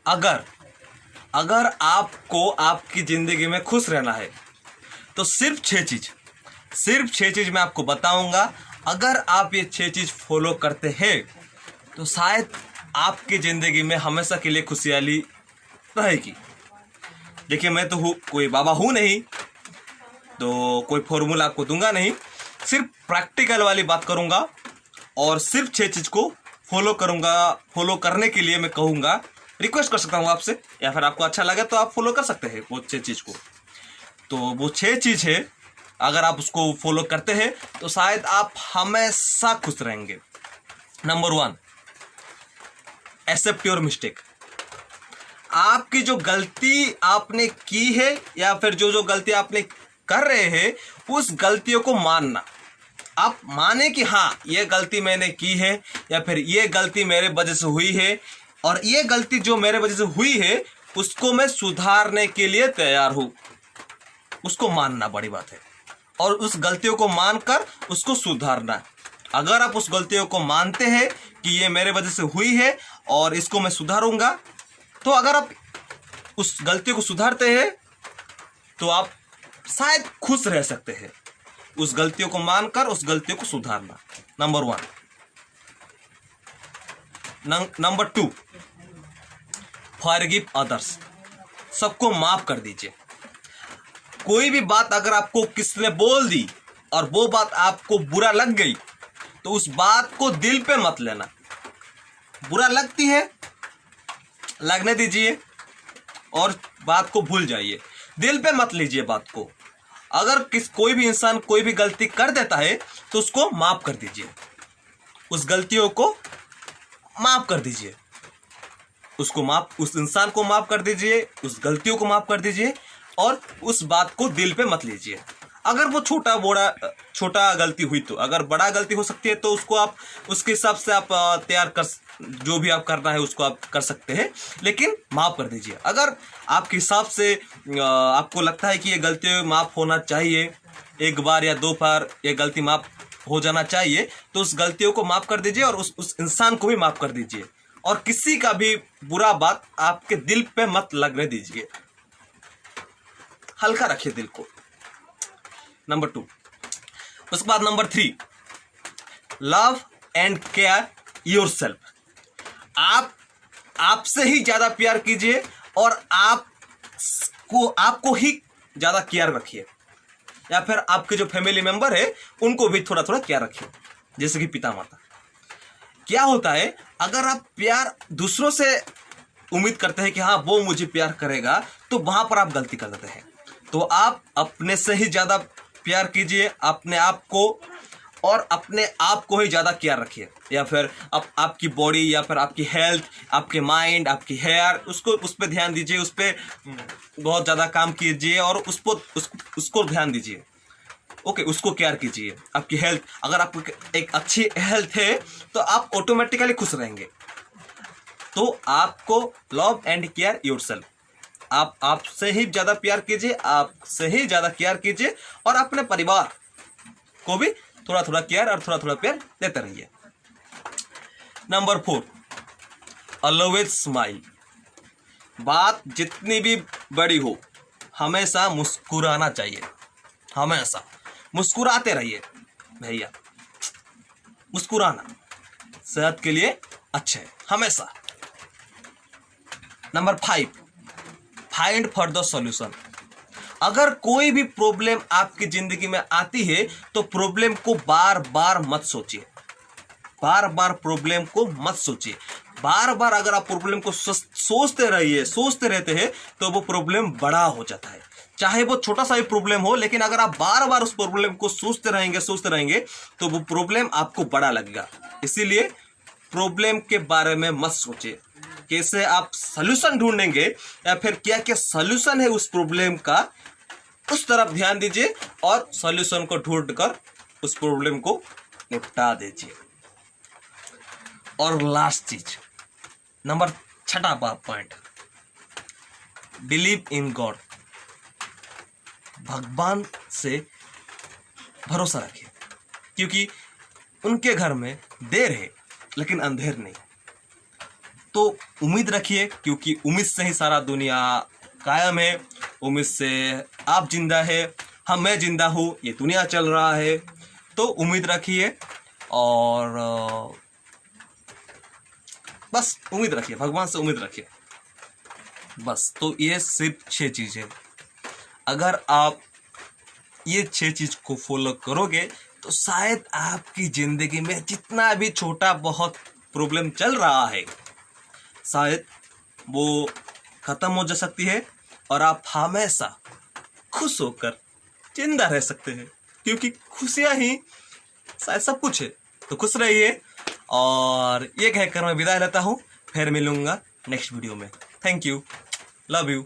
अगर अगर आपको आपकी ज़िंदगी में खुश रहना है तो सिर्फ 6 चीज़ मैं आपको बताऊंगा। अगर आप ये 6 चीज़ फॉलो करते हैं तो शायद आपकी ज़िंदगी में हमेशा के लिए खुशहाली रहेगी। देखिए, मैं तो कोई बाबा हूँ नहीं, तो कोई फॉर्मूला आपको दूंगा नहीं, सिर्फ प्रैक्टिकल वाली बात करूंगा और सिर्फ 6 चीज़ को फॉलो करूंगा। फॉलो करने के लिए मैं कहूँगा, रिक्वेस्ट कर सकता हूँ आपसे, या फिर आपको अच्छा लगे तो आप फॉलो कर सकते हैं वो 6 चीज़ को। तो वो 6 चीज़ है, अगर आप उसको फॉलो करते हैं तो शायद आप हमेशा खुश रहेंगे। Number 1, accept your mistake. आपकी जो गलती आपने की है या फिर जो गलती आपने कर रहे हैं, उस गलतियों को मानना। आप माने कि हाँ, ये गलती मैंने की है या फिर ये गलती मेरे वजह से हुई है, और ये गलती जो मेरे वजह से हुई है उसको मैं सुधारने के लिए तैयार हूँ। उसको मानना बड़ी बात है, और उस गलतियों को मानकर उसको सुधारना। अगर आप उस गलतियों को मानते हैं कि ये मेरे वजह से हुई है और इसको मैं सुधारूंगा, तो अगर आप उस गलतियों को सुधारते हैं तो आप शायद खुश रह सकते हैं। उस गलतियों को मानकर उस गलतियों को सुधारना, नंबर 1। Number 2, forgive others. सबको माफ कर दीजिए। कोई भी बात अगर आपको किसने बोल दी और वो बात आपको बुरा लग गई, तो उस बात को दिल पे मत लेना। बुरा लगती है, लगने दीजिए और बात को भूल जाइए। दिल पे मत लीजिए बात को। अगर कोई भी इंसान कोई भी गलती कर देता है तो उसको माफ कर दीजिए। उस गलतियों को माफ कर दीजिए। उस इंसान को माफ कर दीजिए, उस गलतियों को माफ कर दीजिए, और उस बात को दिल पे मत लीजिए। अगर वो छोटा गलती हुई, तो अगर बड़ा गलती हो सकती है तो उसको आप उसके हिसाब से आप तैयार कर, जो भी आप करना है उसको आप कर सकते हैं, लेकिन माफ कर दीजिए। अगर आपके हिसाब से आपको लगता है कि ये गलती माफ होना चाहिए, 1 बार या 2 बार ये गलती माफ हो जाना चाहिए, तो उस गलतियों को माफ कर दीजिए और उस इंसान को भी माफ कर दीजिए, और किसी का भी बुरा बात आपके दिल पे मत लगने दीजिए। हल्का रखिए दिल को। नंबर 2। उसके बाद number 3, love and care yourself. आपसे ही ज्यादा प्यार कीजिए और आपको ही ज्यादा केयर रखिए, या फिर आपके जो फैमिली मेंबर है उनको भी थोड़ा थोड़ा केयर रखिए, जैसे कि पिता माता। क्या होता है, अगर आप प्यार दूसरों से उम्मीद करते हैं कि हाँ वो मुझे प्यार करेगा, तो वहां पर आप गलती कर देते हैं। तो आप अपने से ही ज्यादा प्यार कीजिए, अपने आप को, और अपने आप को ही ज़्यादा केयर रखिए। या फिर आपकी बॉडी या फिर आपकी हेल्थ, आपके माइंड, आपकी हेयर, उस पर ध्यान दीजिए, उस पर बहुत ज़्यादा काम कीजिए और उसको ध्यान दीजिए। ओके, उसको केयर कीजिए। आपकी हेल्थ, अगर आपको एक अच्छी हेल्थ है तो आप ऑटोमेटिकली खुश रहेंगे। तो आपको लव एंड केयर योरसेल्फ। आपसे ही ज़्यादा प्यार कीजिए, आपसे ही ज़्यादा केयर कीजिए, और अपने परिवार को भी थोड़ा थोड़ा केयर और थोड़ा थोड़ा प्यार देते रहिए। Number 4, always smile. बात जितनी भी बड़ी हो, हमेशा मुस्कुराना चाहिए। हमेशा मुस्कुराते रहिए भैया। मुस्कुराना सेहत के लिए अच्छा है, हमेशा। Number 5, find for the solution. अगर कोई भी प्रॉब्लम आपकी जिंदगी में आती है तो प्रॉब्लम को बार बार मत सोचिए। बार बार प्रॉब्लम को मत सोचिए। बार बार अगर आप प्रॉब्लम को सोचते रहते हैं तो वो प्रॉब्लम बड़ा हो जाता है। चाहे वो छोटा सा ही प्रॉब्लम हो, लेकिन अगर आप बार बार उस प्रॉब्लम को सोचते रहेंगे तो वो प्रॉब्लम आपको बड़ा लगेगा। इसीलिए प्रॉब्लम के बारे में मत सोचिए। कैसे आप सॉल्यूशन ढूंढेंगे या फिर क्या क्या सॉल्यूशन है उस प्रॉब्लम का, उस तरफ ध्यान दीजिए और सॉल्यूशन को ढूंढकर उस प्रॉब्लम को निपटा दीजिए। और लास्ट चीज, number 6 point, believe in God. भगवान से भरोसा रखिए, क्योंकि उनके घर में देर है लेकिन अंधेर नहीं। तो उम्मीद रखिए, क्योंकि उम्मीद से ही सारा दुनिया कायम है, उम्मीद से आप जिंदा है, मैं जिंदा हूँ, ये दुनिया चल रहा है। तो उम्मीद रखिए और बस उम्मीद रखिए, भगवान से उम्मीद रखिए बस। तो ये सिर्फ 6 चीज़ है। अगर आप ये 6 चीज़ को फॉलो करोगे तो शायद आपकी ज़िंदगी में जितना भी छोटा बहुत प्रॉब्लम चल रहा है शायद वो ख़त्म हो जा सकती है और आप हमेशा खुश होकर जिंदा रह सकते हैं, क्योंकि खुशियाँ ही शायद सब कुछ है। तो खुश रहिए और ये कहकर मैं विदाई लेता हूँ, फिर मिलूँगा नेक्स्ट वीडियो में। Thank you, love you.